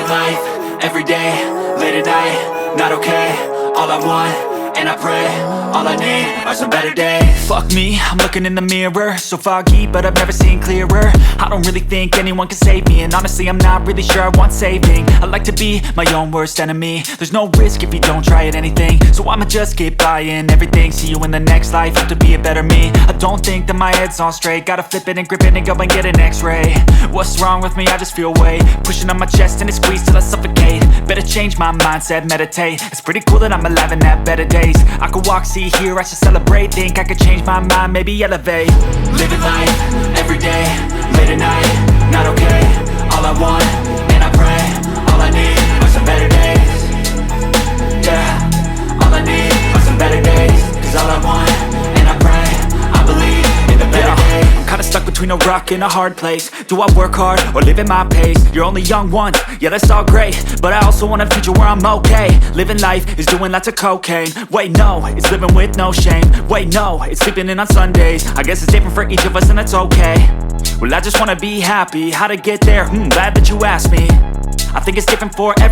Living life, everyday, late at night, not okay. All I want, and I pray, all I need are some better days. Fuck me, I'm looking in the mirror, so foggy, but I've never seen clearer. I don't really think anyone can save me, and honestly I'm not really sure I want saving. I like to be my own worst enemy. There's no risk if you don't try at anything, so I'ma just keep buying everything. See you in the next life, have to be a better me. I don't think that my head's on straight, gotta flip it and grip it and go and get an x-ray. What's wrong with me? I just feel weight pushing on my chest and it squeezes till I suffocate. Better change my mindset, meditate. It's pretty cool that I'm alive and have better days. I could walk, see, hear, I should celebrate. Think I could change my mind, maybe elevate. Living life, everyday, late at night, not okay. All I want, and I pray, all I need are some better days. Yeah, all I need are some better days. Cause all I want, and I pray, I believe in the better days. I'm kinda stuck between a rock and a hard place. Do I work hard or live at my pace? You're only young once, yeah that's all great, but I also want a future where I'm okay. Living life is doing lots of cocaine. Wait no, it's living with no shame. Wait no, it's sleeping in on Sundays. I guess it's different for each of us and that's okay. Well I just wanna be happy, how to get there? Glad that you asked me. I think it's different for every